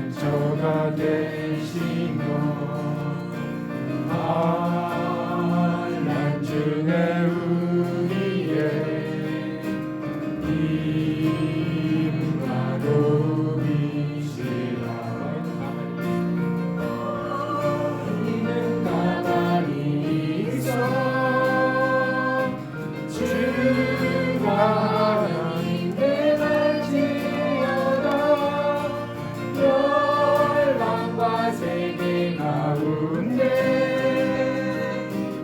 피난처가 되시며 환난 중에 우리의 힘과 도우시라. 우리는 가만히 있어 주가 하나님 대할지어다. 열방과 세계 가운데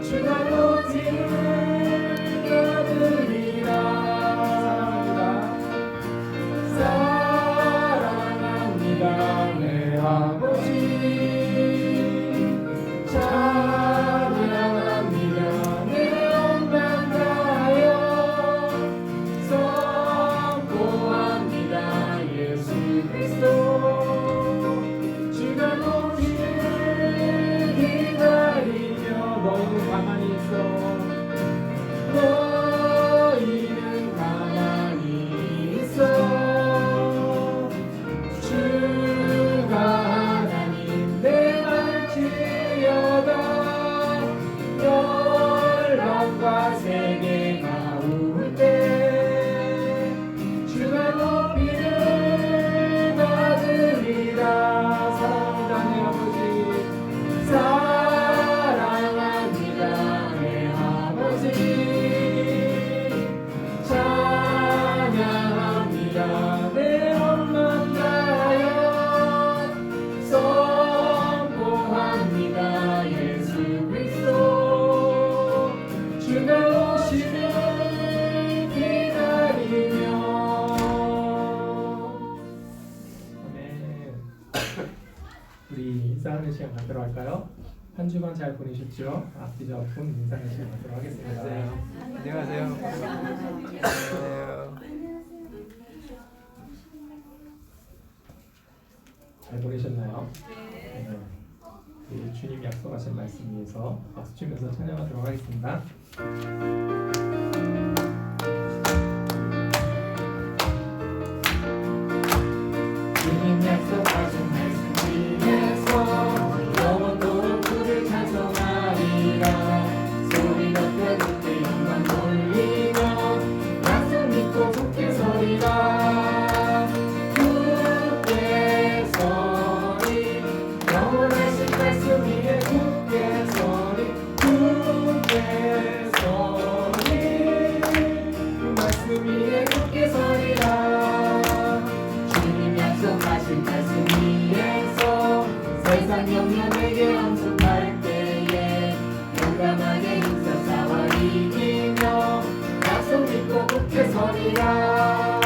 주가 높임을 얻으리라. 사랑합니다 내 아버지. 찬양합니다 내 엄마가요. 선포합니다 예수 그리스도. 주가 오기를 기다리며 너희는 가만히 있어. 너희는 가만히 있어. 주가 하나님 대할지어다. 열방과 세계 가운데 주가 높이를 받으리라. 사랑합니다 내 아버지. 사랑합니다 내 아버지. 찬양합니다 내 엄마가요. 선포합니다 예수 그리스도. 주가 오시길 기다리며. 네. 우리 인사하는 시간 갖도록 할까요? 한 주간 잘 보내셨죠? 앞뒤 잡고 인사하는 시간 갖도록 하겠습니다. 안녕하세요. 안녕하세요. 잘 보내셨나요? 네. 우리 주님 약속하신 말씀 위해서 박수 치면서 찬양하도록 하겠습니다. 주님 약속하신 말씀 위에서 영원토록 주를 찬송하리라. 소리 높여 주께 영광 돌리며 약속 믿고 굳게 서리라. 굳게 서리 영원하신 말씀 위에 굳게 서리. 굳게 서리 그 말씀 위에 굳게 서리라. 주님 약속하신 말씀 위에서 세상 영혼에게 엄습할 때에 용감하게 힘써 싸워 이기며 약속 믿고 굳게 서리라.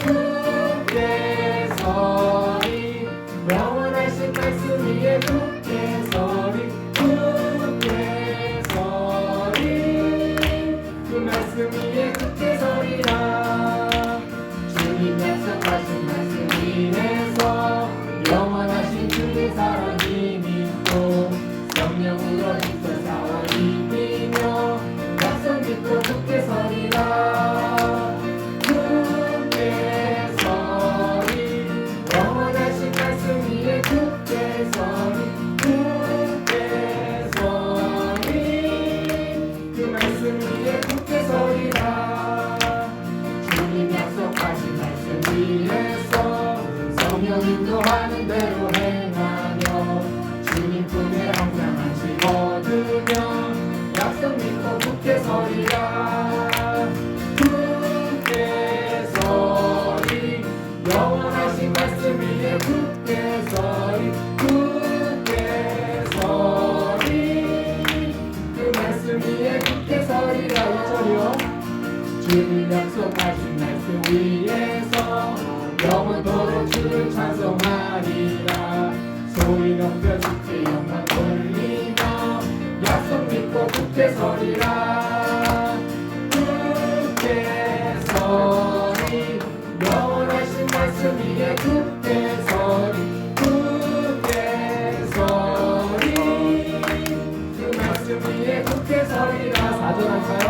굳게 서리 영원하신 말씀 위에 굳게 서리. 굳게 서리 그 말씀 위에 굳게 서리라. 주님 약속하신 말씀 위에서 영원하신 주의 사랑이 믿고 성령으로 힘써 싸워 이기며 약속 믿고 굳게 서리라. 굳게 서리 영원하신 말씀 위에 굳게 서리. 굳게 서리 그 말씀 위에 굳게 서리라. 주님 약속하신 말씀 위에서 성령 인도하는 대로 행하며 주님 품에 항상 안식 얻으며 약속 믿고 굳게 서리라. 굳게 서리 영원하신 말씀 위에 굳게 서리. 굳게 서리 그 말씀 위에 굳게 서리라. 1절이요. 주님 약속하신 말씀 위에서 영원토록 주를 찬송하리라. 소리 높여 주께 영광 돌리며 약속 믿고 굳게 서리라. 굳게 서리 영원하신 말씀 위에 굳게 서리. 굳게 서리 그 말씀 위에 굳게 서리라. 4절 할까요?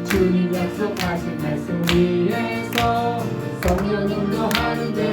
주님 약속하신 말씀 위에서 성령 인도하는 데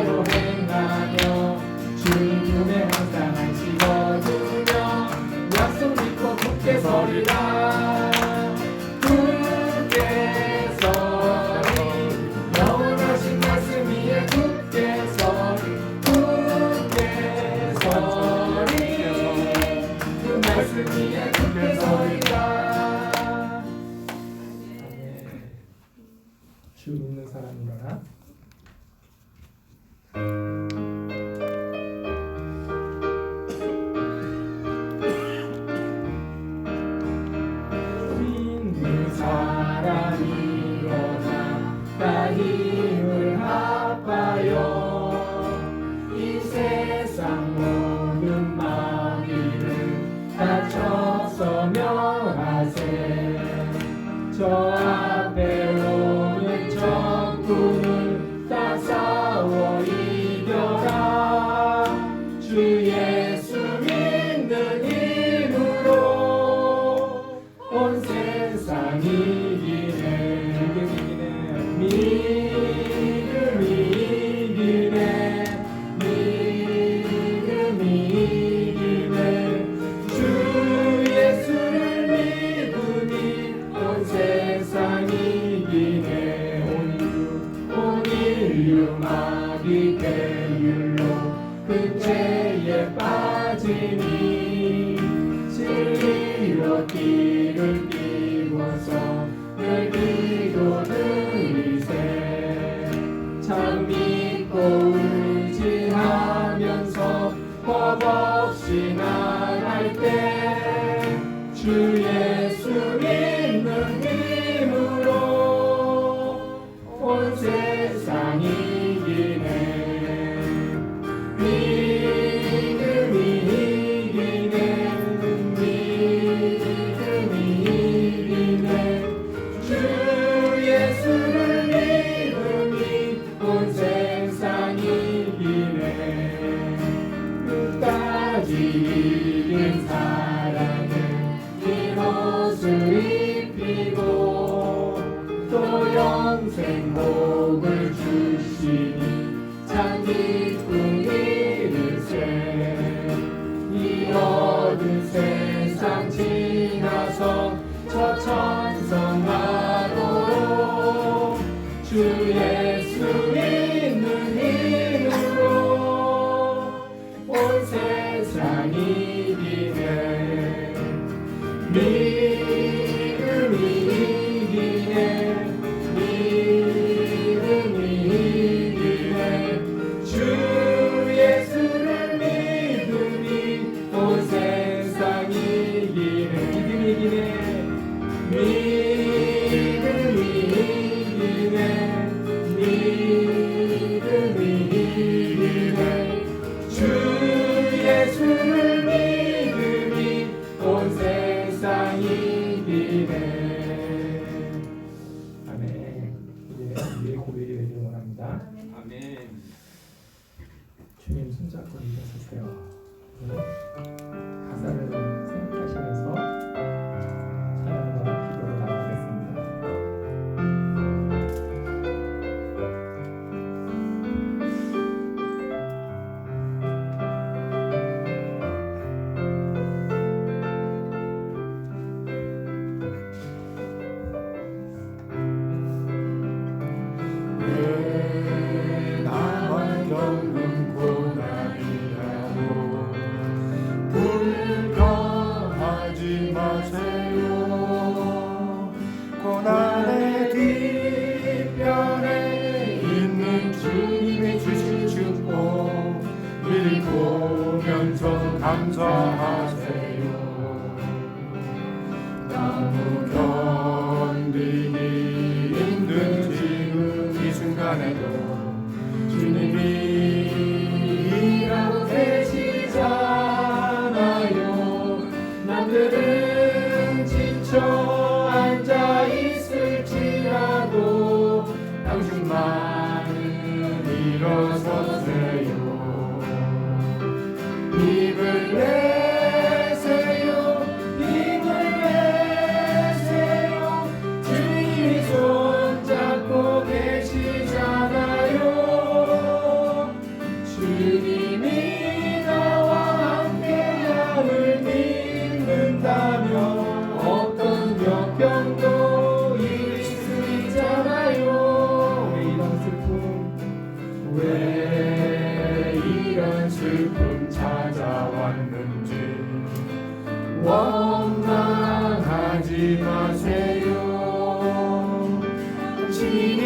죄율로 그 죄에 빠지니 진리로 띠를 띠고서 늘 기도드리세 참 믿고 의지하면서 법 없이 나갈 때 주 예수 믿는 힘으로 온 세상 이기네 믿음이 이기네 믿음이 이기네 주 예수를 믿음이 온 세상 이기네 끝까지 이긴 사랑은 이 옷을 입히고 또 영생 복을 주시니 참 기쁨 이르세 이 어두운 세상 지나서 저 천성나도록 주 예수 믿는 힘으로 온 세상 이기네 믿음이 이기네 믿음이 이기네 주 예수를 믿음이 온 세상 이기네 믿음이 이기네 믿음이 이기네 믿음이 이기네 주 예수를 믿음이 온 세상 이기네 아멘. 이제 우리의 고백이 되기를 원합니다. 아멘. 주님 손잡고 일어서세요. 가사를 생각하시면서 찬양과 기도로 나가겠습니다. 왜 나만 겪는 고난이라고 불평하지 마세요 고난의 뒤편에 있는 주님이 주신 축복 읽으면서 감사하세요 너무 견디기 힘든 지금 이 순간에도 주님이 일하고 계시잖아요 남들은 지쳐 앉아 있을지라도 당신만은 일어서세요 입을 내세요 입을 내세요 주님이 손잡고 계시잖아요 주님이 나와 함께함을 믿는다면 어떤 역경도 이길 수 있잖아요 왜 이런 슬픔 찾아왔는지 원망하지 마세요 친히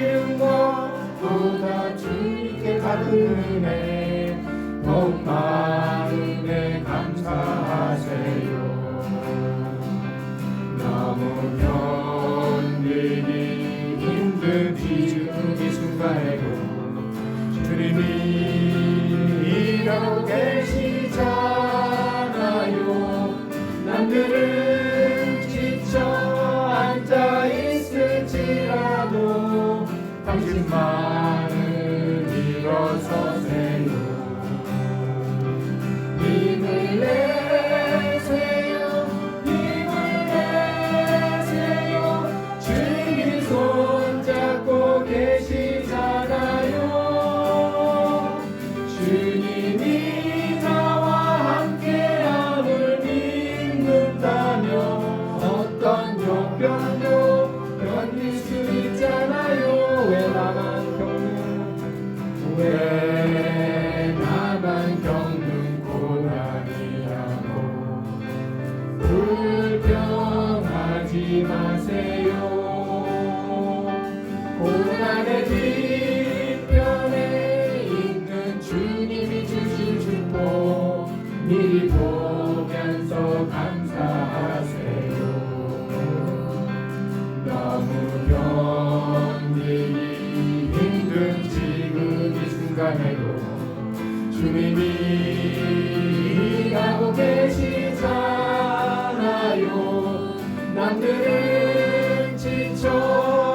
이룬 것보다 주님께 받은 은혜 더욱 마음에 감사하세요 너무 견디기 힘든 이 순간에도 주님이 일하고 계시잖아요 남들은 지쳐 앉아 있을지라도 당신만은 일어서세요 힘을 내세요 힘을 내세요 주님이 손잡고 계시잖아요 주님이 나와 왜 나만 겪는 고난이냐고 불평하지 마세요. 고난의 뒤편에 있는 주님이 주신 축복 미리 보면서 감사하세요. 너무 견디기 힘든 지금 이 순간에도 주님이 가고 계시잖아요. 남들은 지쳐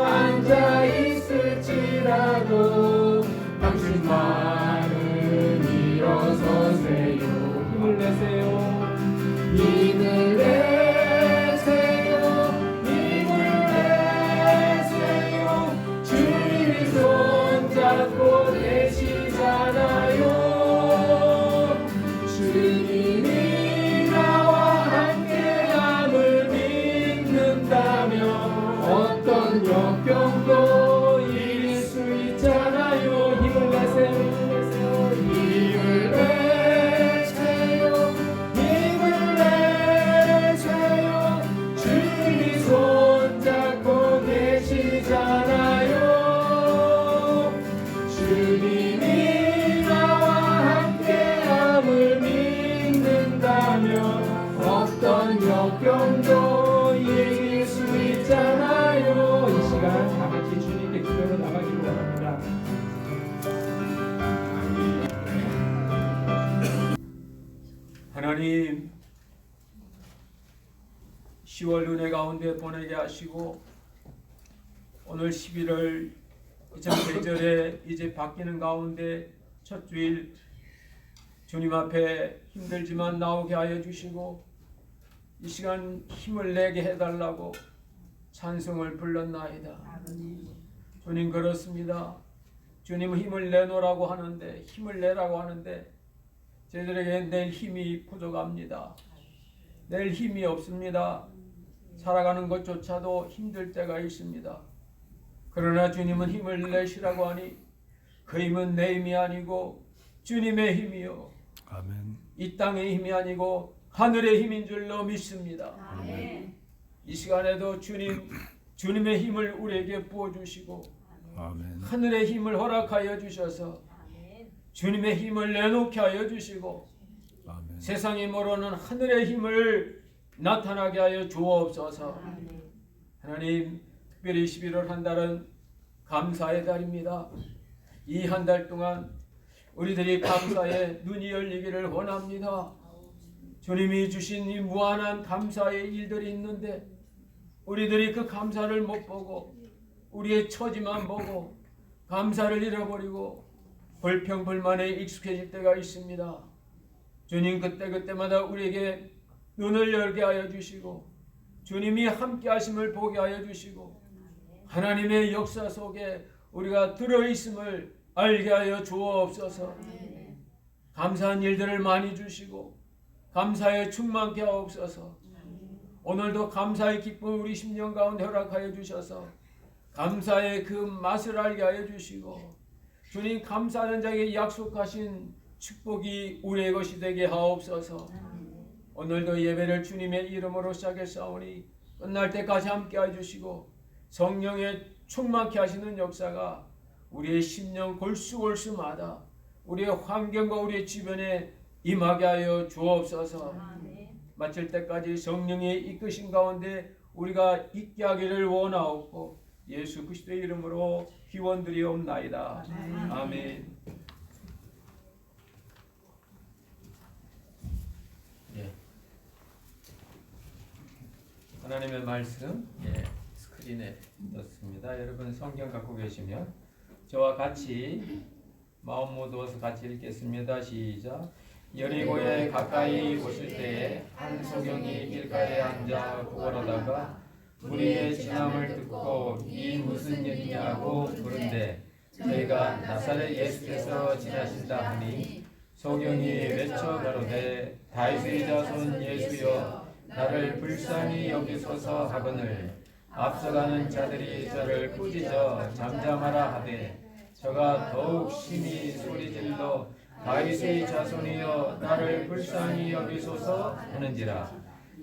앉아 있을지라도 당신만은 일어서세요. 힘을 내세요. 힘을 내세요. 힘을 내세요. 주님이 손잡고 계시잖아요. 주님이 나와 함께함을 믿는다면 어떤 역경도 이길 수 있잖아요. 힘을 내세요. 힘을 내세요. 힘을 내세요. 주님이 손잡고 계시잖아요. 주님이 나와 함께함을 믿는다면 어떤 역경도 이길 수 있잖아요. 이 시간 다 같이 주님께 기도로 나가기를 원합니다. 하나님, 10월 은혜 가운데 보내게 하시고 오늘 11월 이전 계절에 이제 바뀌는 가운데 첫 주일 주님 앞에 힘들지만 나오게 하여 주시고 이 시간 힘을 내게 해달라고 찬송을 불렀나이다. 주님 그렇습니다. 주님은 힘을 내놓으라고 하는데 힘을 내라고 하는데 저희들에게 낼 힘이 부족합니다. 낼 힘이 없습니다. 살아가는 것조차도 힘들 때가 있습니다. 그러나 주님은 힘을 내시라고 하니 그 힘은 내 힘이 아니고 주님의 힘이요. 아멘. 이 땅의 힘이 아니고 하늘의 힘인 줄로 믿습니다. 아멘. 이 시간에도 주님의 힘을 우리에게 부어주시고 아멘. 하늘의 힘을 허락하여 주셔서 주님의 힘을 내놓게 하여 주시고 아멘. 세상이 모르는 하늘의 힘을 나타나게 하여 주옵소서. 하나님, 특별히 11월 한 달은 감사의 달입니다. 이 한 달 동안 우리들이 감사의 눈이 열리기를 원합니다. 주님이 주신 이 무한한 감사의 일들이 있는데 우리들이 그 감사를 못 보고 우리의 처지만 보고 감사를 잃어버리고 불평불만에 익숙해질 때가 있습니다. 주님 그때마다 우리에게 눈을 열게 하여 주시고 주님이 함께 하심을 보게 하여 주시고 하나님의 역사 속에 우리가 들어있음을 알게 하여 주옵소서. 감사한 일들을 많이 주시고 감사에 충만케 하옵소서. 오늘도 감사의 기쁨 우리 심령 가운데 허락하여 주셔서 감사의 그 맛을 알게 하여 주시고 주님 감사하는 자에게 약속하신 축복이 우리의 것이 되게 하옵소서. 오늘도 예배를 주님의 이름으로 시작했사오니 끝날 때까지 함께 해주시고 성령의 충만케 하시는 역사가 우리의 심령 골수골수마다 우리의 환경과 우리의 주변에 임하게 하여 주옵소서. 마칠 때까지 성령의 이끄신 가운데 우리가 있게 하기를 원하옵고 예수 그리스도의 이름으로 기원드리옵나이다. 아멘. 하나님의 말씀 스크린에 넣습니다. 여러분 성경 갖고 계시면 저와 같이 마음 모두어서 같이 읽겠습니다. 시작. 여리고에 가까이 오실 때에 한 소경이 길가에 앉아 구걸하다가 무리의 지남을 듣고 이 무슨 일이냐고 물은데 저희가 나사렛 예수께서 지나신다 하니 소경이 외쳐 가로되 다윗의 자손 예수여 나를 불쌍히 여기소서 하거늘 앞서가는 자들이 저를 꾸짖어 잠잠하라 하되 저가 더욱 심히 하시며 다윗의 자손이여 나를 불쌍히 여기소서 하는지라.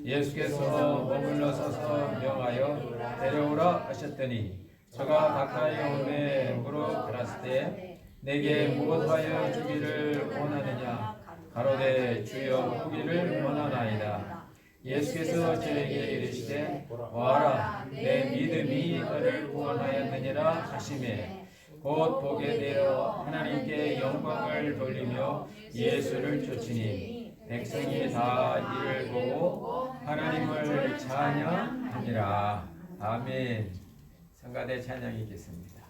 예수께서 머물러 서서 명하여 데려오라 하셨더니 저가 가까이 오매 무릎 꿇었을 때 내게 무엇하여 주기를 원하느냐 가로되 주여 보기를 원하나이다. 예수께서 저에게 이르시되 와라 내 믿음이 너를 구원하였느니라 하시매 곧 보게 되어 하나님께 영광을 돌리며 예수를 쫓으니 백성이 다 이를 보고 하나님을 찬양하니라. 아멘. 성가대 찬양이겠습니다.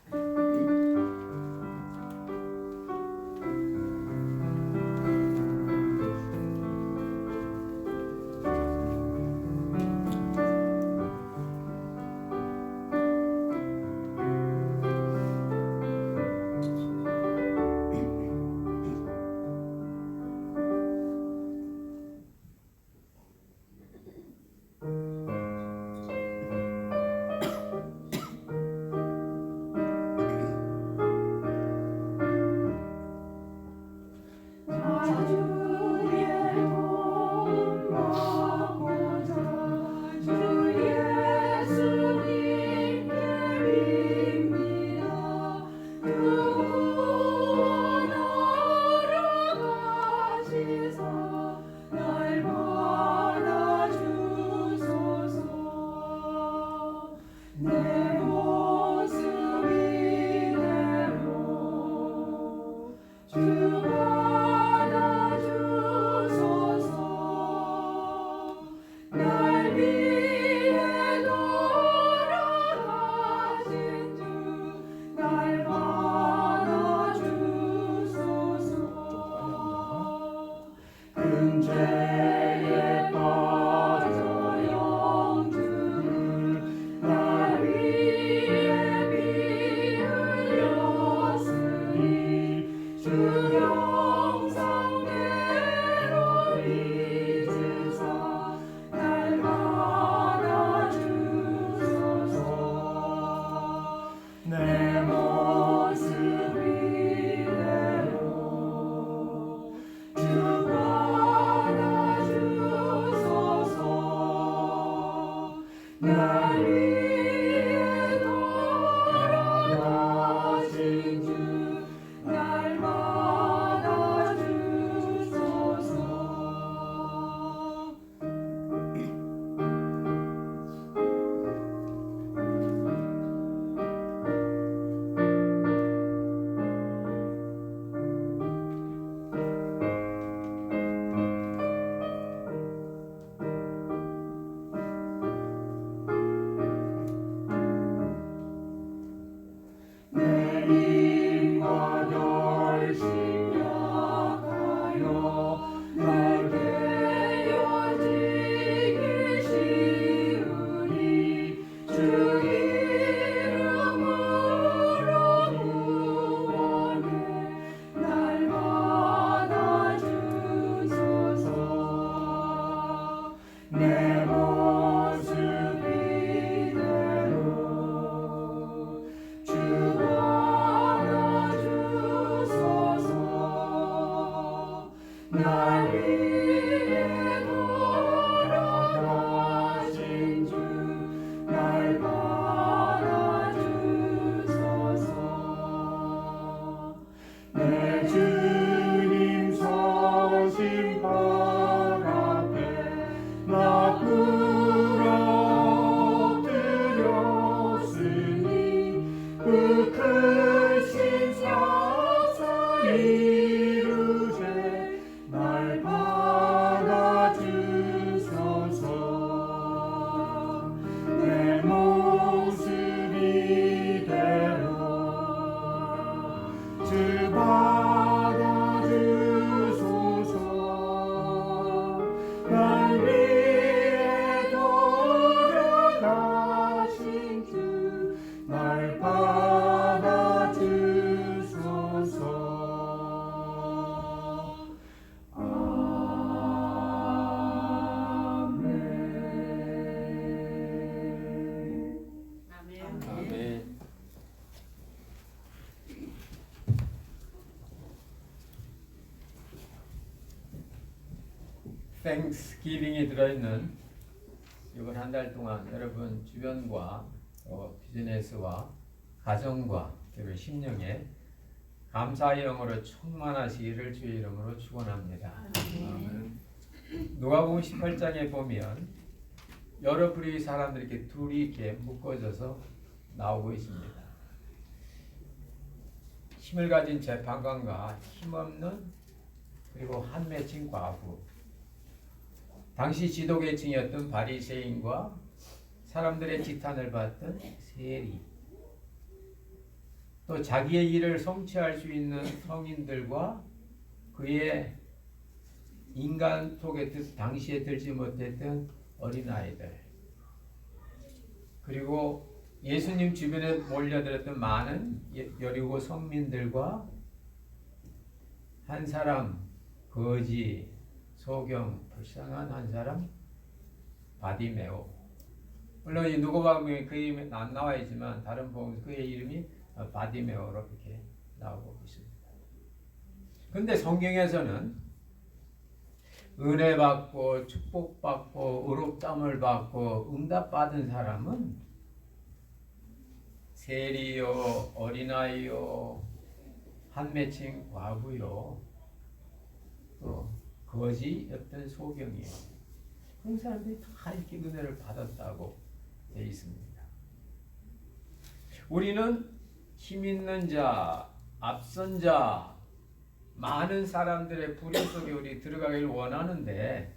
크신 사사 이루세 날 땡스기빙이 들어있는 이번 한 달 동안 여러분 주변과 비즈니스와 가정과 그리고 심령에 감사의 영으로 충만하시기를 주의 이름으로 축원합니다. 누가복음 18장에 보면 여러 부류의 사람들이 이렇게 둘이 이렇게 묶어져서 나오고 있습니다. 힘을 가진 재판관과 힘없는 그리고 한 맺힌 과부, 당시 지도계층이었던 바리새인과 사람들의 지탄을 받던 세리, 또 자기의 일을 성취할 수 있는 성인들과 그의 인간 속에 당시에 들지 못했던 어린아이들, 그리고 예수님 주변에 몰려들었던 많은 여리고 성민들과 한 사람 거지, 소경, 불쌍한 한 사람 바디메오. 물론 이 누가복음에 그 이름이 안 나와 있지만 다른 복음 그의 이름이 바디메오로 이렇게 나오고 있습니다. 근데 성경에서는 은혜 받고 축복 받고 의롭다함을 받고 응답 받은 사람은 세리요, 어린아이요, 한 맺힌 과부요, 또 거지였던 소경이요. 그런 사람들이 다 이렇게 은혜를 받았다고 되어 있습니다. 우리는 힘 있는 자, 앞선 자, 많은 사람들의 부류 속에 우리 들어가길 원하는데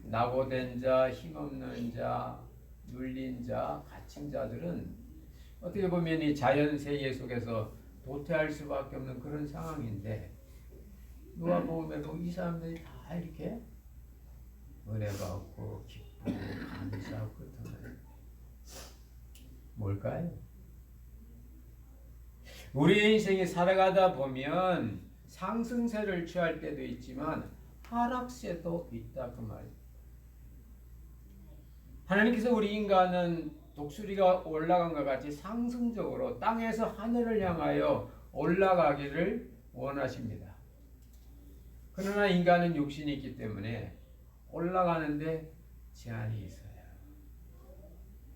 낙오된 자, 힘없는 자, 눌린 자, 갇힌 자들은 어떻게 보면 이 자연 세계 속에서 도태할 수밖에 없는 그런 상황인데 누가복음에 이 사람들이 다 이렇게 은혜 받고 기쁘고 감사하고 그렇다면 뭘까요? 우리 인생이 살아가다 보면 상승세를 취할 때도 있지만 하락세도 있다 그 말이에요. 하나님께서 우리 인간은 독수리가 올라간 것 같이 상승적으로 땅에서 하늘을 향하여 올라가기를 원하십니다. 그러나 인간은 육신이 있기 때문에 올라가는데 제한이 있어요.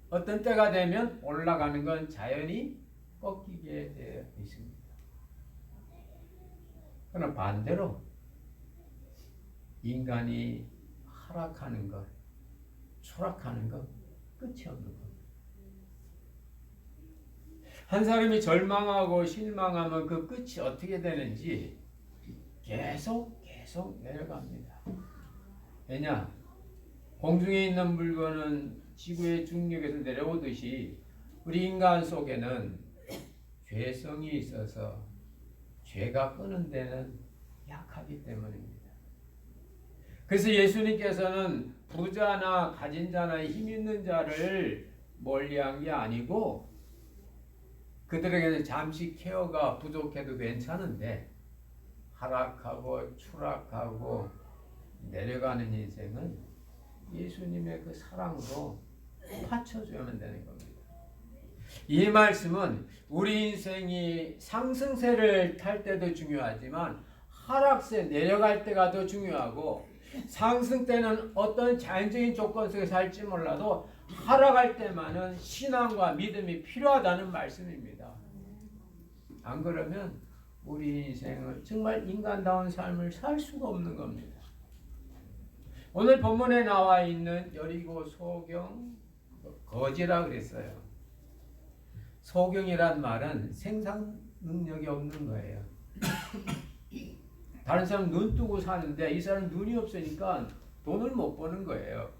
어떤 때가 되면 올라가는 건 자연히 꺾이게 되어 있습니다. 그러나 반대로 인간이 하락하는 것, 추락하는 것 끝이 없는 겁니다. 한 사람이 절망하고 실망하면 그 끝이 어떻게 되는지 계속 내려갑니다. 왜냐? 공중에 있는 물건은 지구의 중력에서 내려오듯이 우리 인간 속에는 죄성이 있어서 죄가 끄는 데는 약하기 때문입니다. 그래서 예수님께서는 부자나 가진 자나 힘 있는 자를 멀리한 게 아니고 그들에게는 잠시 케어가 부족해도 괜찮은데 하락하고 추락하고 내려가는 인생은 예수님의 그 사랑으로 받쳐줘야만 되는 겁니다. 이 말씀은 우리 인생이 상승세를 탈 때도 중요하지만 하락세 내려갈 때가 더 중요하고 상승 때는 어떤 자연적인 조건 속에 살지 몰라도 하락할 때만은 신앙과 믿음이 필요하다는 말씀입니다. 안 그러면 우리 인생은 정말 인간다운 삶을 살 수가 없는 겁니다. 오늘 본문에 나와 있는 여리고 소경 거지라 그랬어요. 소경이란 말은 생산 능력이 없는 거예요. 다른 사람 눈 뜨고 사는데 이 사람 눈이 없으니까 돈을 못 버는 거예요.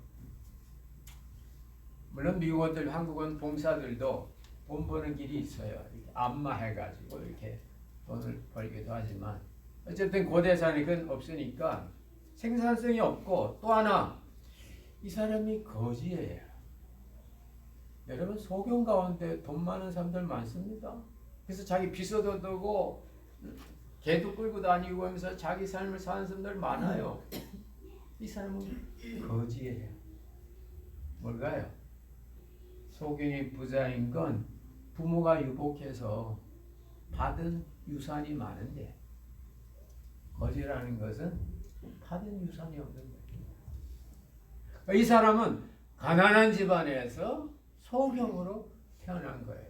물론 미국어들, 한국은 봉사들도 돈 버는 길이 있어요. 이렇게 안마해가지고 이렇게 돈을 벌기도 하지만 어쨌든 고대사는 그건 없으니까 생산성이 없고 또 하나 이 사람이 거지예요. 여러분 소경 가운데 돈 많은 사람들 많습니다. 그래서 자기 비서도 두고 개도 끌고 다니고 하면서 자기 삶을 사는 사람들 많아요. 이 사람은 거지예요. 뭘까요? 소경이 부자인 건 부모가 유복해서 받은 유산이 많은데 거지라는 것은 받은 유산이 없는 거예요. 이 사람은 가난한 집안에서 소경으로 태어난 거예요.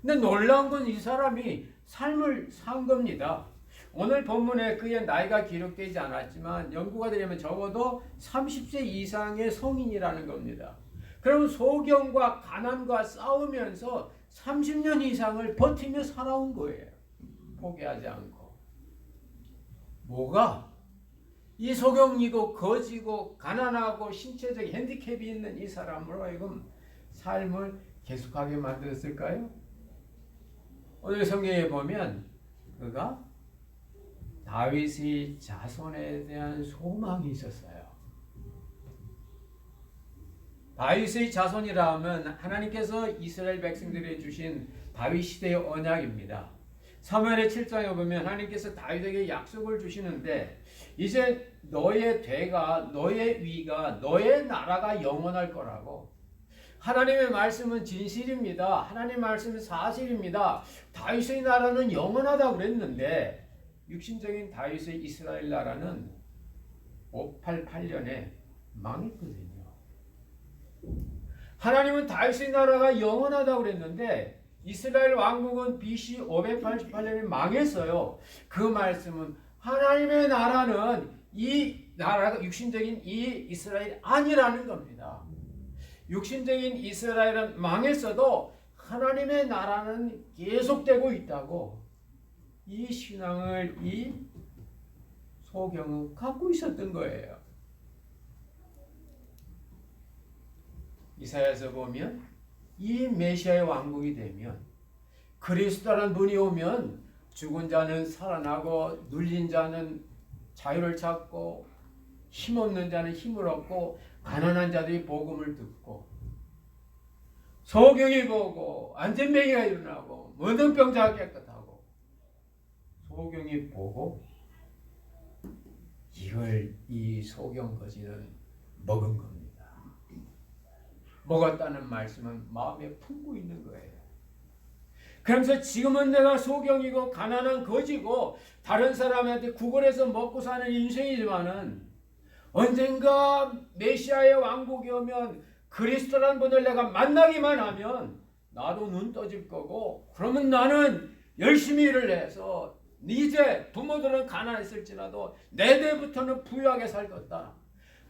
근데 놀라운 건 이 사람이 삶을 산 겁니다. 오늘 본문에 그의 나이가 기록되지 않았지만 연구가 되려면 적어도 30세 이상의 성인이라는 겁니다. 그럼 소경과 가난과 싸우면서 30년 이상을 버티며 살아온 거예요. 포기하지 않고. 뭐가? 이 소경이고 거지고 가난하고 신체적 핸디캡이 있는 이 사람으로 하여금 삶을 계속하게 만들었을까요? 오늘 성경에 보면 그가 다윗의 자손에 대한 소망이 있었어요. 다윗의 자손이라 하면 하나님께서 이스라엘 백성들에게 주신 다윗 시대의 언약입니다. 사무엘의 7장에 보면 하나님께서 다윗에게 약속을 주시는데 이제 너의 대가, 너의 위가, 너의 나라가 영원할 거라고. 하나님의 말씀은 진실입니다. 하나님의 말씀은 사실입니다. 다윗의 나라는 영원하다고 그랬는데 육신적인 다윗의 이스라엘 나라는 588년에 망했거든요. 하나님은 다윗의 나라가 영원하다고 그랬는데 이스라엘 왕국은 BC 588년에 망했어요. 그 말씀은 하나님의 나라는 이 나라가 육신적인 이 이스라엘이 아니라는 겁니다. 육신적인 이스라엘은 망했어도 하나님의 나라는 계속되고 있다고. 이 신앙을 이 소경은 갖고 있었던 거예요. 이사야서 보면 이 메시아의 왕국이 되면 그리스도라는 분이 오면 죽은 자는 살아나고 눌린 자는 자유를 찾고 힘없는 자는 힘을 얻고 가난한 자들이 복음을 듣고 소경이 보고 안전뱅이가 일어나고 모든 병자가 깨끗하고 소경이 보고 이걸 이 소경 거지는 먹은 겁니다. 먹었다는 말씀은 마음에 품고 있는 거예요. 그러면서 지금은 내가 소경이고 가난한 거지고 다른 사람한테 구걸해서 먹고 사는 인생이지만은 언젠가 메시아의 왕국이 오면 그리스도라는 분을 내가 만나기만 하면 나도 눈 떠질 거고 그러면 나는 열심히 일을 해서 이제 부모들은 가난했을지라도 내 대부터는 부유하게 살겠다.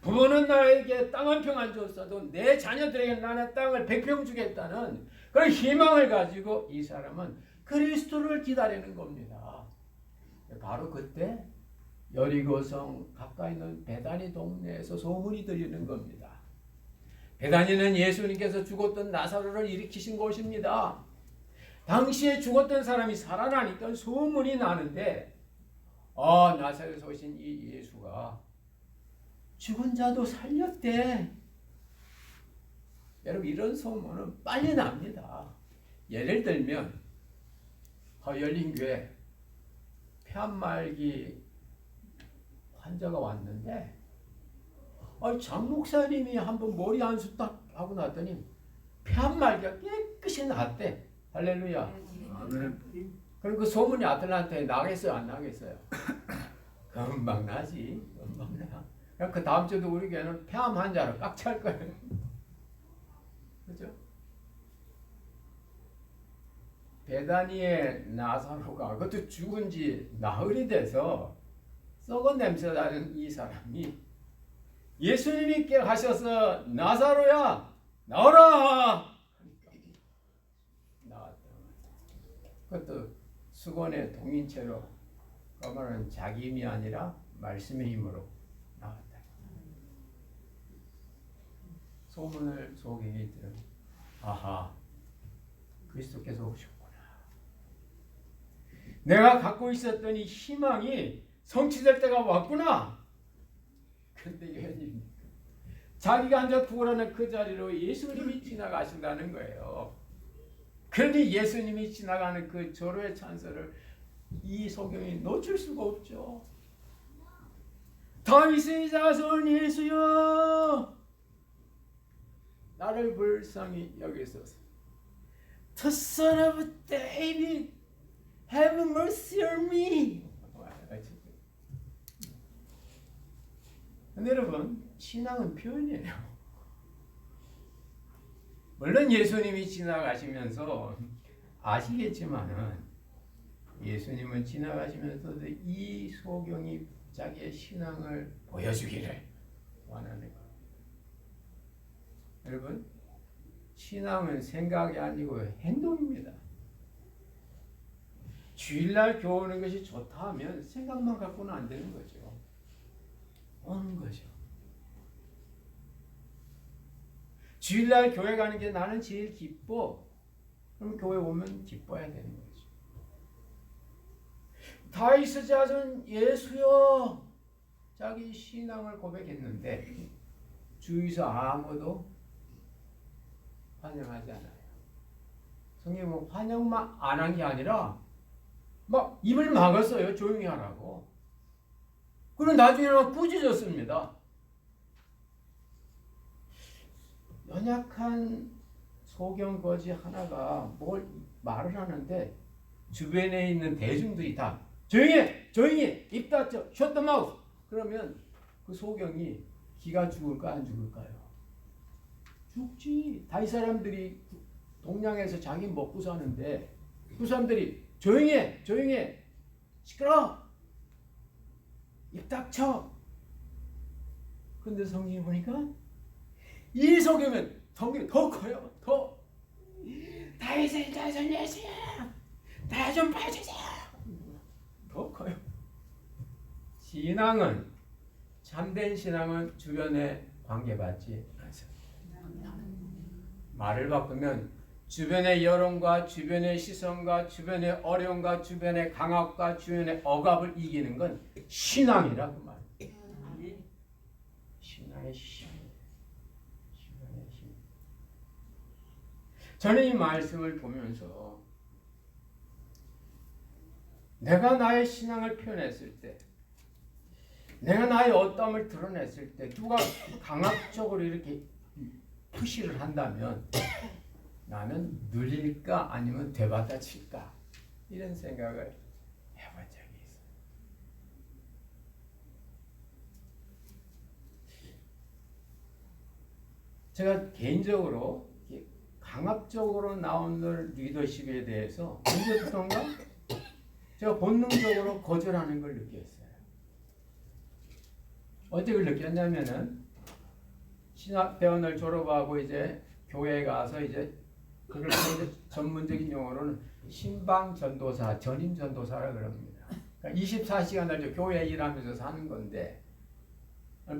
부모는 나에게 땅 한 평 안 줬어도 내 자녀들에게 나는 땅을 100평 주겠다는 그런 희망을 가지고 이 사람은 그리스도를 기다리는 겁니다. 바로 그때 여리고성 가까이 있는 베다니 동네에서 소문이 들리는 겁니다. 베다니는 예수님께서 죽었던 나사로를 일으키신 곳입니다. 당시에 죽었던 사람이 살아나니까 소문이 나는데 나사로에서 오신 이 예수가 죽은 자도 살렸대. 여러분 이런 소문은 빨리 납니다. 예를 들면 열린교회 폐암말기 환자가 왔는데 장 목사님이 한번 머리 한수 딱 하고 났더니 폐암말기가 깨끗이 났대. 할렐루야. 그럼 그 소문이 아들한테 나겠어요? 안 나겠어요? 금방 나지. 금방 나. 그 다음 주도 우리 교회는 폐암 환자로 꽉 찰 거예요. 그죠? 베다니의 나사로가 그것도 죽은 지 나흘이 돼서 썩은 냄새 나는 이 사람이 예수님께 하셔서 나사로야 나오라! 나왔다. 그것도 수건의 동인체로 그러면 자기 힘이 아니라 말씀의 힘으로 나왔다. 소문을 소경이 들은 아하 그리스도께서 오셨구나. 내가 갖고 있었던 이 희망이 성취될 때가 왔구나. 근데 이게 웬일입니까? 자기가 앉아 구걸하는 그 자리로 예수님이 지나가신다는 거예요. 그러니 예수님이 지나가는 그 절호의 찬스를 이 소경이 놓칠 수가 없죠. 다윗의 자손 예수여 나를 불쌍히 여기소서. The son of David, have mercy on me. 근데 여러분 신앙은 표현이에요. 물론 예수님이 지나가시면서 아시겠지만은 예수님은 지나가시면서도 이 소경이 자기의 신앙을 보여주기를 원하는 거예요. 여러분, 신앙은 생각이 아니고 행동입니다. 주일날 교회 오는 것이 좋다 하면 생각만 갖고는 안 되는 거죠. 오는 거죠. 주일날 교회 가는 게 나는 제일 기뻐. 그럼 교회 오면 기뻐야 되는 거죠. 다윗의 자손 예수여 자기 신앙을 고백했는데 주위에서 아무도 환영하지 않아요. 성경은 환영만 안 한 게 아니라 막 입을 막았어요. 조용히 하라고. 그리고 나중에는 꾸짖었습니다. 연약한 소경 거지 하나가 뭘 말을 하는데 주변에 있는 대중들이 다 조용히 해! 입 닫혀! Shut the mouth! 그러면 그 소경이 기가 죽을까 안 죽을까요? 죽지. 다윗 사람들이 동량에서 자기 먹고 사는데 그 사람들이 조용히 해! 시끄러워! 입 닥쳐! 근데 성경이 보니까 이 소경은 더 커요. 더 다윗의 자손 예수야 나 좀 봐주세요. 더 커요. 신앙은 참된 신앙은 주변에 관계받지 않습니다. 말을 바꾸면 주변의 여론과 주변의 시선과 주변의 어려움과 주변의 강압과 주변의 억압을 이기는 건 신앙이라고 말해요. 신앙의 힘. 신앙의 힘. 저는 이 말씀을 보면서 내가 나의 신앙을 표현했을 때 내가 나의 어떠함을 드러냈을 때 누가 강압적으로 이렇게 푸시를 한다면 나는 눌릴까 아니면 되받아칠까 이런 생각을 해본 적이 있어요. 제가 개인적으로 강압적으로 나오는 리더십에 대해서 언제부턴가 제가 본능적으로 거절하는 걸 느꼈어요. 어떻게 느꼈냐면은 신학대원을 졸업하고 이제 교회에 가서 이제 그걸 이제 전문적인 용어로는 신방 전도사, 전임 전도사라 그럽니다. 그러니까 24시간을 교회에 일하면서 사는 건데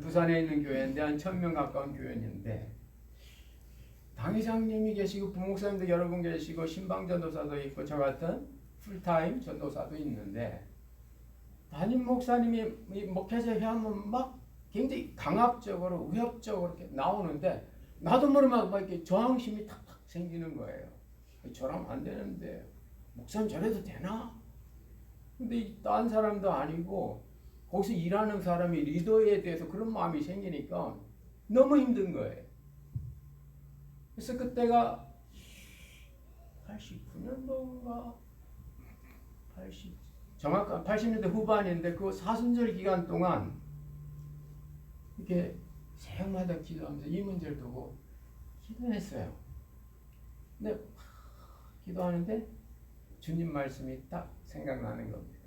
부산에 있는 교회인데 한 1000명 가까운 교회인데 당회장님이 계시고 부목사님도 여러 분 계시고 신방 전도사도 있고 저 같은 풀타임 전도사도 있는데 담임 목사님이 목회자 회하면 막 굉장히 강압적으로 위협적으로 이렇게 나오는데 나도 모르게 막 이렇게 저항심이 탁탁 생기는 거예요. 저러면 안 되는데 목사님 저래도 되나? 근데 딴 사람도 아니고 거기서 일하는 사람이 리더에 대해서 그런 마음이 생기니까 너무 힘든 거예요. 그래서 그때가 89년도인가 정확한 80년대 후반인데 그 사순절 기간 동안 이렇게 새해마다 기도하면서 이 문제를 두고 기도했어요. 근데 기도하는데 주님 말씀이 딱 생각나는 겁니다.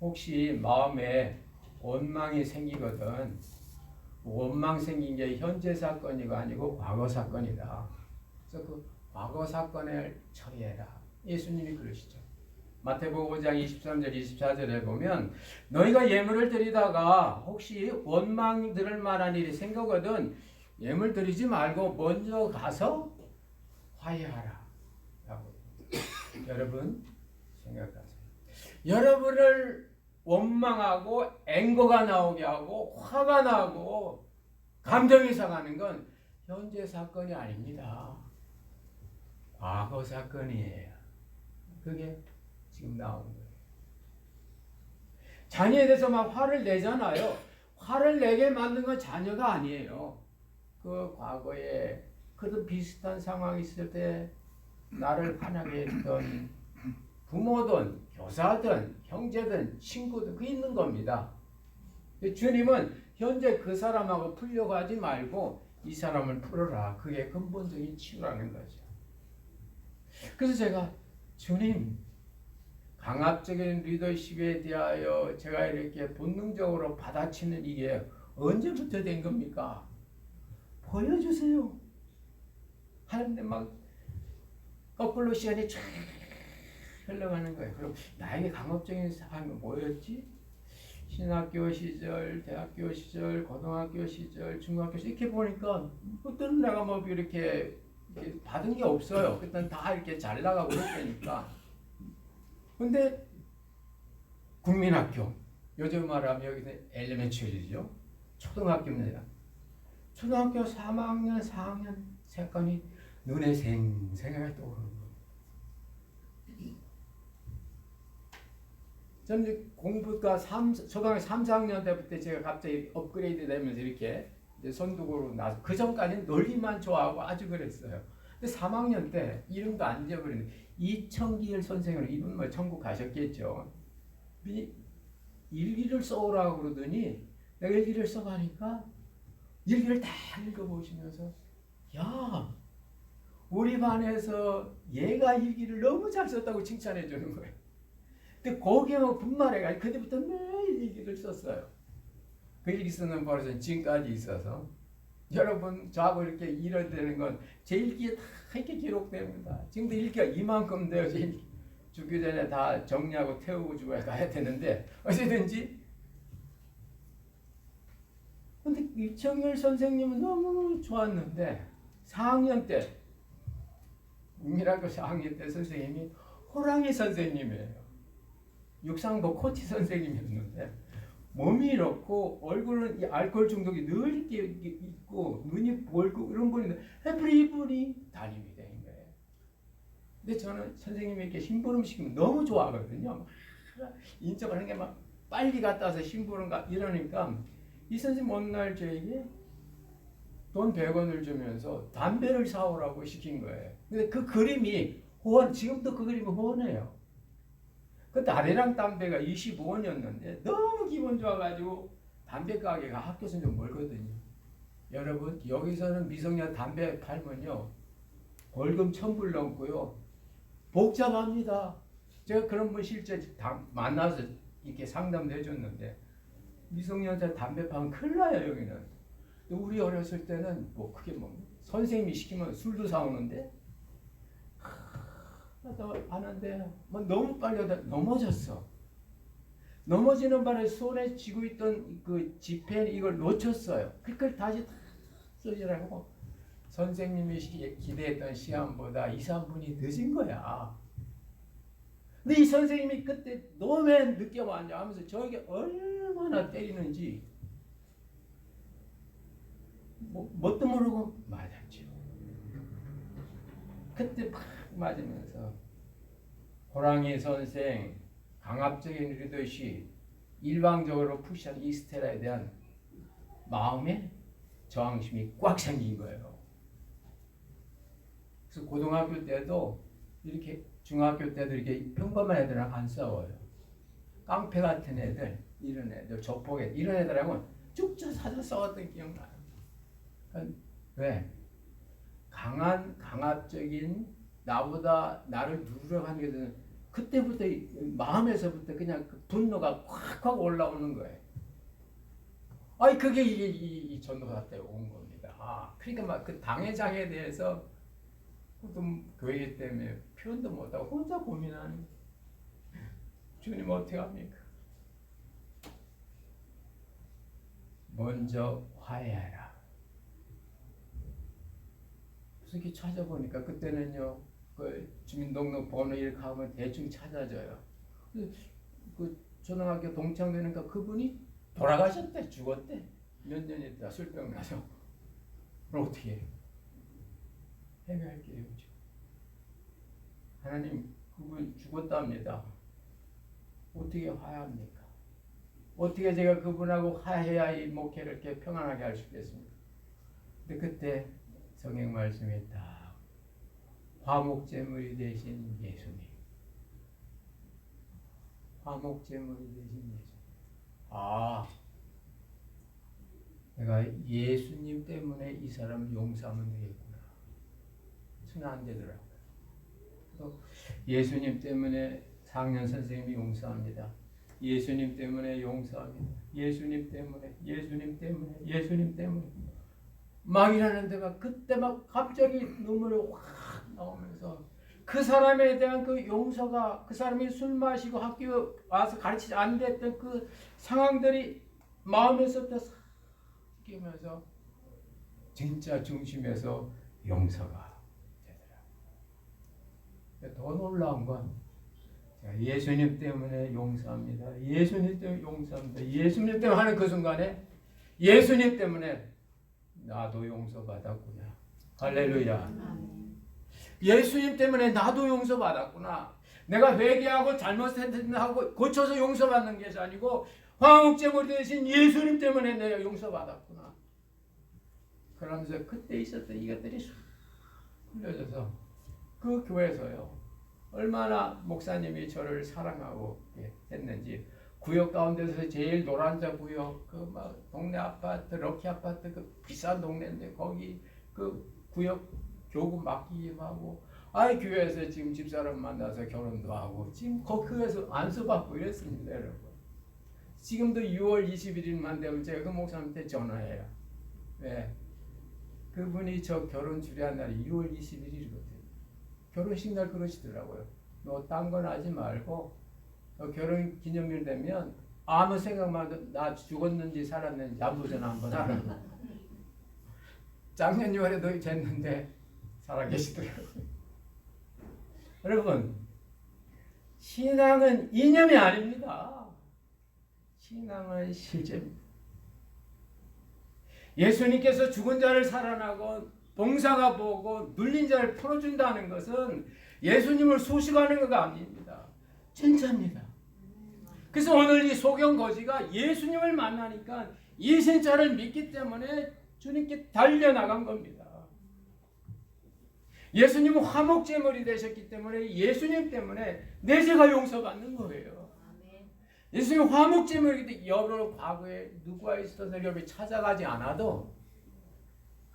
혹시 마음에 원망이 생기거든 원망 생긴 게 현재 사건이가 아니고 과거 사건이다. 그래서 그 과거 사건을 처리해라. 예수님이 그러시죠. 마태복음 5장 23절 24절에 보면 너희가 예물을 드리다가 혹시 원망 들을 만한 일이 생기거든 예물 드리지 말고 먼저 가서 화해하라. 라고. 여러분 생각하세요. 여러분을 원망하고 앵거가 나오게 하고 화가 나고 감정이 상하는 건 현재 사건이 아닙니다. 과거 사건이에요. 그게 지금 나온 거예요. 자녀에 대해서 막 화를 내잖아요. 화를 내게 만든 건 자녀가 아니에요. 그 과거에 그런 비슷한 상황이 있을 때 나를 화나게 했던 부모든 교사든 형제든 친구든 그 있는 겁니다. 주님은 현재 그 사람하고 풀려고 하지 말고 이 사람을 풀어라. 그게 근본적인 치유라는 거죠. 그래서 제가 주님 강압적인 리더십에 대하여 제가 이렇게 본능적으로 받아치는 이게 언제부터 된 겁니까? 보여주세요. 하는데 막 거꾸로 시간이 쫙 흘러가는 거예요. 그럼 나에게 강압적인 상황이 뭐였지? 신학교 시절, 대학교 시절, 고등학교 시절, 중학교 시절 이렇게 보니까 그때는 내가 뭐 이렇게 받은 게 없어요. 그때는 다 이렇게 잘 나가고 그랬으니까. 근데 국민학교, 요즘 말하면 여기서 엘리멘처리죠. 초등학교입니다. 초등학교 3학년, 4학년 사건이 눈에 생생하게 떠오르는 거예요. 저는 공부가 초등학교 3, 4학년 때부터 제가 갑자기 업그레이드 되면서 이렇게 선두고로 나서 그 전까지는 놀기만 좋아하고 아주 그랬어요. 근데 3학년 때 이름도 안 지어버리는데 이청길 선생으로 이분 뭐 천국 가셨겠죠. 일기를 써오라고 그러더니 내가 일기를 써가니까 일기를 다 읽어보시면서 야 우리 반에서 얘가 일기를 너무 잘 썼다고 칭찬해 주는 거예요. 근데 거기에만 분말해가지고 그때부터 매일 일기를 썼어요. 그 일기 쓰는 버릇은 지금까지 있어서 여러분 저하고 이렇게 일을 되는 건 제 일기에 다 이렇게 기록됩니다. 지금도 일기가 이만큼 돼요. 제 일기. 죽기 전에 다 정리하고 태우고 죽어야 가야 되는데 어찌든지 근데 이청일 선생님은 너무 좋았는데 4학년 때 국민학교 4학년 때 선생님이 호랑이 선생님이에요. 육상부 코치 선생님이었는데 몸이 이렇고 얼굴은 이 알코올 중독이 늘 이렇게 있고 눈이 볼고 이런 분인데 해프리분이 담임이 된 거예요. 근데 저는 선생님이 이렇게 심부름 시키면 너무 좋아하거든요. 인적을 하는 게 막 빨리 갔다 와서 심부름 이러니까 이 선생님 어느 날 저에게 돈 100원을 주면서 담배를 사오라고 시킨 거예요. 근데 그 그림이 지금도 그 그림이 호원해요. 그때 아래랑 담배가 25원이었는데 너무 기분 좋아가지고 담배 가게가 학교에서 좀 멀거든요. 여러분 여기서는 미성년 담배 팔면요 벌금 1,000불 넘고요 복잡합니다. 제가 그런 분 실제 만나서 이렇게 상담도 해줬는데 미성년자 담배 파면 큰일 나요 여기는. 우리 어렸을 때는 뭐 그게 뭐 선생님이 시키면 술도 사오는데 하는데 뭐 너무 빨리 하다 넘어졌어. 넘어지는 바람에 손에 쥐고 있던 그 지펜 이걸 놓쳤어요. 그걸 다시 다 쓰시라고 선생님이 기대했던 시간보다 2, 3분이 늦은 거야. 근데 이 선생님이 그때 너무 늦게 왔냐 하면서 저에게 얼마나 때리는지 뭣도 모르고 맞았죠. 그때 팍 맞으면서 호랑이 선생 강압적인 리더십 일방적으로 푸시한 이 스테라에 대한 마음의 저항심이 꽉 생긴 거예요. 그래서 고등학교 때도 이렇게 중학교 때도 이렇게 평범한 애들이랑 안 싸워요. 깡패 같은 애들 이런 애들 조폭 애들 이런 애들하고는 쭉 쫓아서 싸웠던 기억나요. 그러니까 왜? 강압적인 나보다 나를 누르려고 게 되는 그때부터 마음에서부터 그냥 그 분노가 콱콱 올라오는 거예요. 아니 그게 이 전도사 때 온 겁니다. 그러니까 막 그 당회장에 대해서 교회 때문에 표현도 못하고 혼자 고민하는 주님 어떻게 합니까? 먼저 화해하라. 그래서 이렇게 찾아보니까 그때는요 그 주민등록 번호 이렇게 하면 대충 찾아져요. 그 초등학교 동창되니까 그분이 돌아가셨대, 죽었대. 몇 년 있다 술병 나서. 그럼 어떻게 해요? 해결할게요. 하나님 그분 죽었답니다. 어떻게 화해합니까? 어떻게 제가 그분하고 화해해야 이 목회를 이렇게 평안하게 할 수 있겠습니까? 근데 그때 성경 말씀에 딱 화목제물이 되신 예수님, 화목제물이 되신 예수님. 내가 예수님 때문에 이 사람을 용서하면 되겠구나. 저는 안 되더라고요. 또 예수님 때문에 4학년 선생님이 용서합니다. 예수님 때문에 용서합니다. 예수님 때문에, 예수님 때문에, 예수님 때문에. 막 이러는 데가 그때 막 갑자기 눈물이 확 나오면서 그 사람에 대한 그 용서가, 그 사람이 술 마시고 학교 와서 가르치지 안 됐던 그 상황들이 마음에서부터 싹 끼면서 진짜 중심에서 용서가 되더라. 더 놀라운 건 예수님 때문에 용서합니다. 예수님 때문에 용서합니다. 예수님 때문에 하는 그 순간에 예수님 때문에 나도 용서받았구나. 할렐루야. 예수님 때문에 나도 용서받았구나. 내가 회개하고 잘못했다고 고쳐서 용서받는 것이 아니고 화목제물이 되신 예수님 때문에 내가 용서받았구나. 그러면서 그때 있었던 이것들이 싹 풀려져서 그 교회에서요. 얼마나 목사님이 저를 사랑하고 했는지 구역 가운데서 제일 노란자 구역 그 막 동네 아파트 럭키 아파트 그 비싼 동네인데 거기 그 구역 교구 맡기기하고 아이 교회에서 지금 집사람 만나서 결혼도 하고 지금 그 교회에서 안수받고 이랬습니다 여러분. 지금도 6월 21일만 되면 제가 그 목사님한테 전화해요. 왜? 그분이 저 결혼 주례한 날이 6월 21일이거든요. 결혼식 날 그러시더라고요. 너 딴 건 하지 말고 결혼 기념일 되면 아무 생각만 해도 나 죽었는지 살았는지 안부전화 한번 하라고. 작년 6월에도 쟀는데 살아계시더라고요. 여러분, 신앙은 이념이 아닙니다. 신앙은 실제입니다. 예수님께서 죽은 자를 살아나고 봉사가 보고 눌린 자를 풀어준다는 것은 예수님을 소식하는 것가 아닙니다. 진짜입니다. 그래서 오늘 이 소경 거지가 예수님을 만나니까 이 진짜를 믿기 때문에 주님께 달려나간 겁니다. 예수님은 화목제물이 되셨기 때문에 예수님 때문에 내 죄가 용서받는 거예요. 예수님 화목제물이기 때문에 여러분 과거에 누구와 있어서 여러분이 찾아가지 않아도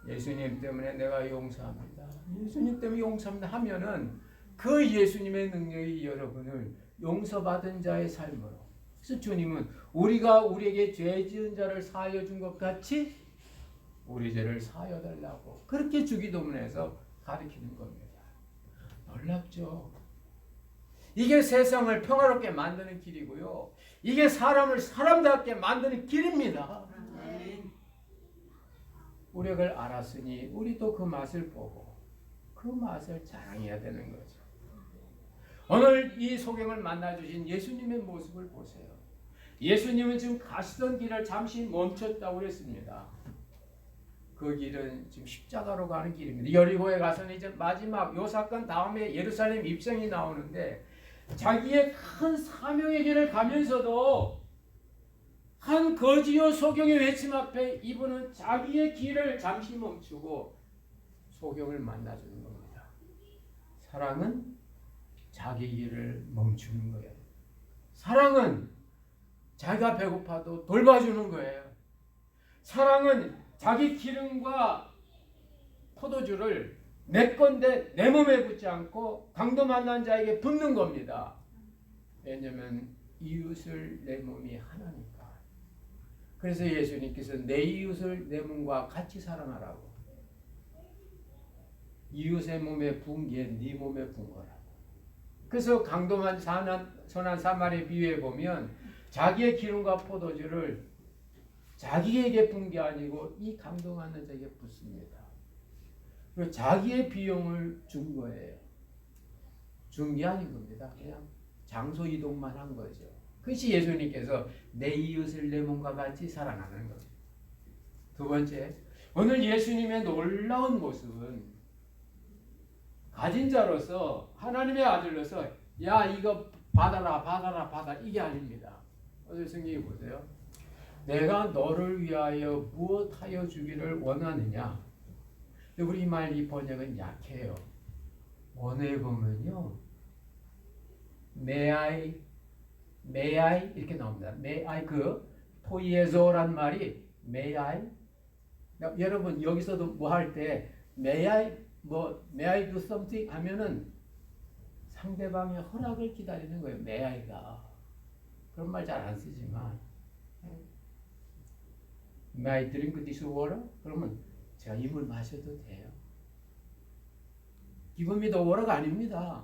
예수님 때문에 내가 용서합니다. 예수님 때문에 용서합니다 하면은 그 예수님의 능력이 여러분을 용서받은 자의 삶으로. 그래서 주님은 우리가 우리에게 죄 지은 자를 사하여 준 것 같이 우리 죄를 사하여 달라고 그렇게 주기도문에서 가르치는 겁니다. 놀랍죠? 이게 세상을 평화롭게 만드는 길이고요. 이게 사람을 사람답게 만드는 길입니다. 우력을 알았으니 우리도 그 맛을 보고 그 맛을 자랑해야 되는 거죠. 오늘 이 소경을 만나주신 예수님의 모습을 보세요. 예수님은 지금 가시던 길을 잠시 멈췄다고 그랬습니다. 그 길은 지금 십자가로 가는 길입니다. 여리고에 가서는 이제 마지막 요 사건 다음에 예루살렘 입성이 나오는데 자기의 큰 사명의 길을 가면서도 한 거지요 소경의 외침 앞에 이분은 자기의 길을 잠시 멈추고 소경을 만나주는 겁니다. 사랑은 자기 길을 멈추는 거예요. 사랑은 자기가 배고파도 돌봐주는 거예요. 사랑은 자기 기름과 포도주를 내 건데 내 몸에 붓지 않고 강도 만난 자에게 붓는 겁니다. 왜냐하면 이웃을 내 몸이 하나니까. 그래서 예수님께서 내 이웃을 내 몸과 같이 사랑하라고. 이웃의 몸에 부은 게 네 몸에 부은 거라고. 그래서 강도만 선한 사마리아 비유에 보면 자기의 기름과 포도주를 자기에게 분 게 아니고 이 강동하는 자에게 붓습니다. 그리고 자기의 비용을 준 거예요. 준 게 아닌 겁니다. 그냥 장소 이동만 한 거죠. 그것이 예수님께서 내 이웃을 내 몸과 같이 사랑하는 겁니다. 두 번째, 오늘 예수님의 놀라운 모습은 가진 자로서 하나님의 아들로서 야 이거 받아라 받아라 받아 이게 아닙니다. 오늘 성경에 보세요. 내가 너를 위하여 무엇하여 주기를 원하느냐. 우리 말 이 번역은 약해요. 원어에 보면요. May I 이렇게 나옵니다. May I 그 포이에조란 말이 May I 여러분 여기서도 뭐 할 때 may I do something 하면은 상대방의 허락을 기다리는 거예요. may I가 그런 말 잘 안 쓰지만 may I drink this water? 그러면 제가 이 물 마셔도 돼요. Give me the water가 아닙니다.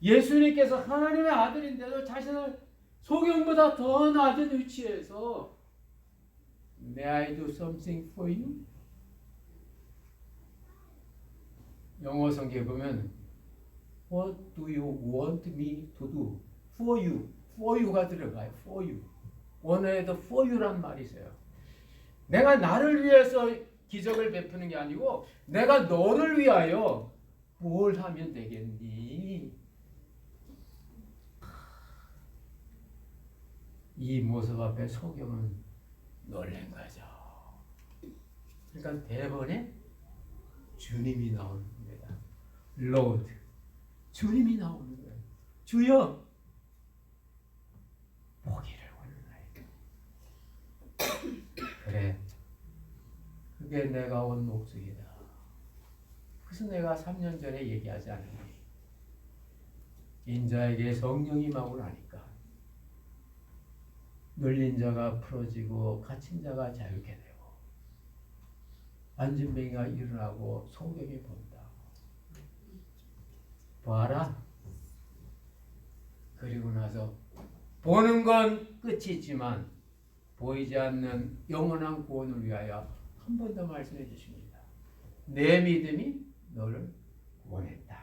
예수님께서 하나님의 아들인데도 자신을 소경보다 더 낮은 위치에서 May I do something for you? 영어 성경에 보면 What do you want me to do? For you. For you가 들어가요. For you. 원어에도 for you란 말이 있어요. 내가 나를 위해서 기적을 베푸는 게 아니고 내가 너를 위하여 뭘 하면 되겠니? 이 모습 앞에 소경은 놀란 거죠. 그러니까 대본에 주님이 나오는 겁니다. Lord, 주님이 나오는 거예요. 주여, 보기를 원하나이다. 그래, 그게 내가 온 목적이다. 그래서 내가 3년 전에 얘기하지 않았니? 인자에게 성령이 임하고 나니까 눌린 자가 풀어지고 갇힌 자가 자유케 되고 안진뱅이가 일어나고 소경이 본다. 봐라. 그리고 나서 보는 건 끝이지만 보이지 않는 영원한 구원을 위하여 한 번 더 말씀해 주십니다. 내 믿음이 너를 구원했다.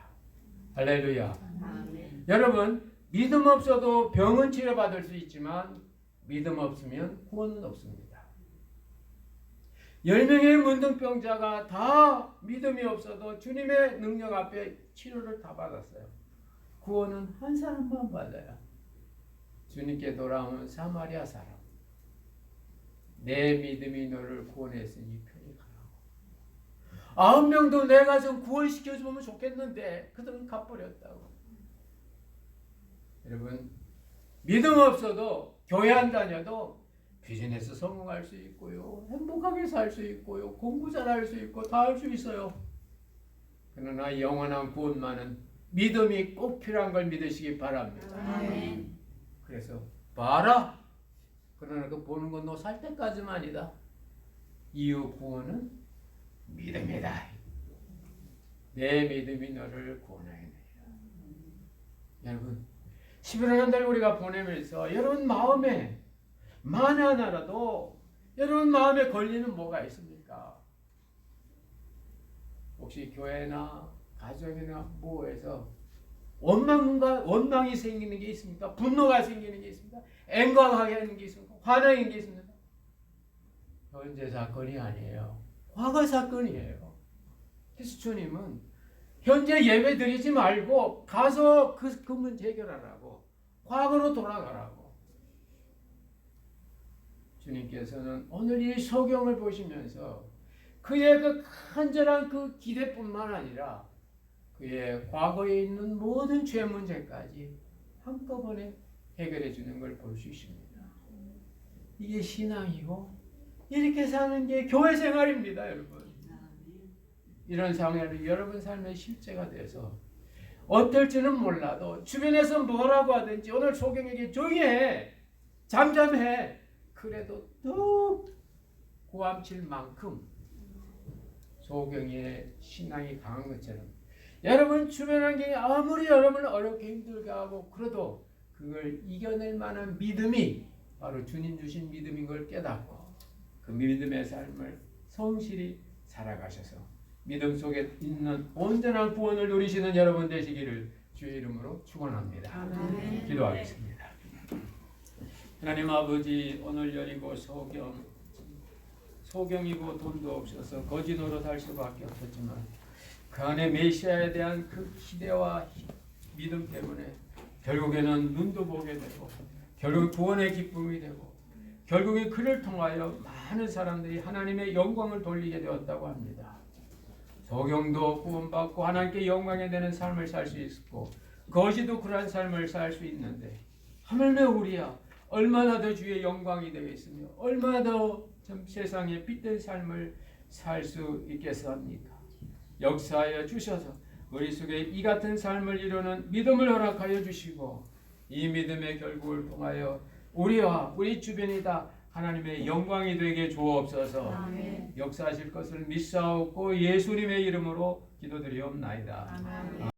할렐루야. 아멘. 여러분, 믿음 없어도 병은 치료받을 수 있지만 믿음 없으면 구원은 없습니다. 10명의 문둥병자가 다 믿음이 없어도 주님의 능력 앞에 치료를 다 받았어요. 구원은 한 사람만 받아요. 주님께 돌아오는 사마리아 사람. 내 믿음이 너를 구원했으니 편히 가라고. 9명도 내가 좀 구원시켜주면 좋겠는데 그들은 가버렸다고. 여러분, 믿음 없어도 교회 안 다녀도 비즈니스 성공할 수 있고요, 행복하게 살 수 있고요, 공부 잘할 수 있고 다 할 수 있어요. 그러나 영원한 구원만은 믿음이 꼭 필요한 걸 믿으시기 바랍니다. 아멘. 그래서 봐라. 그러나 그 보는 건 너 살 때까지만이다. 이후 구원은 믿음이다. 내 믿음이 너를 구원하겠느니라. 여러분, 11월 한 달 우리가 보내면서 여러분 마음에 만에 하나라도 여러분 마음에 걸리는 뭐가 있습니까? 혹시 교회나 가정이나 뭐에서 원망이 생기는 게 있습니까? 분노가 생기는 게 있습니까? 앵광하게 하는 게 있습니까? 화나는 게 있습니까? 현재 사건이 아니에요. 과거 사건이에요. 그래서 주님은 현재 예배 드리지 말고 가서 그 문제 해결하라고. 과거로 돌아가라고. 주님께서는 오늘 이 소경을 보시면서 그의 그 간절한 그 기대뿐만 아니라 그의 과거에 있는 모든 죄 문제까지 한꺼번에 해결해 주는 걸 볼 수 있습니다. 이게 신앙이고 이렇게 사는 게 교회 생활입니다, 여러분. 이런 상황이 여러분 삶의 실제가 돼서 어떨지는 몰라도 주변에서 뭐라고 하든지 오늘 소경에게 조용히 해, 잠잠해. 그래도 또 고함칠 만큼 소경의 신앙이 강한 것처럼 여러분 주변 환경이 아무리 여러분을 어렵게 힘들게 하고 그래도 그걸 이겨낼 만한 믿음이 바로 주님 주신 믿음인 걸 깨닫고 그 믿음의 삶을 성실히 살아가셔서 믿음 속에 있는 온전한 구원을 누리시는 여러분 되시기를 주의 이름으로 축원합니다. 아멘. 기도하겠습니다. 하나님 아버지, 오늘 여리고 소경이고 돈도 없어서 거지 노릇할 수밖에 없었지만 그 안에 메시아에 대한 그 기대와 믿음 때문에 결국에는 눈도 보게 되고 결국 구원의 기쁨이 되고 결국에 그를 통하여 많은 사람들이 하나님의 영광을 돌리게 되었다고 합니다. 소경도 구원받고 하나님께 영광이 되는 삶을 살 수 있고 거지도 그러한 삶을 살 수 있는데 하물며 우리야 얼마나 더 주의 영광이 되겠으며 얼마나 더 참 세상에 빛된 삶을 살 수 있겠사옵니까? 역사하여 주셔서 우리 속에 이 같은 삶을 이루는 믿음을 허락하여 주시고 이 믿음의 결국을 통하여 우리와 우리 주변이 다 하나님의 영광이 되게 주옵소서. 역사하실 것을 믿사옵고 예수님의 이름으로 기도드리옵나이다.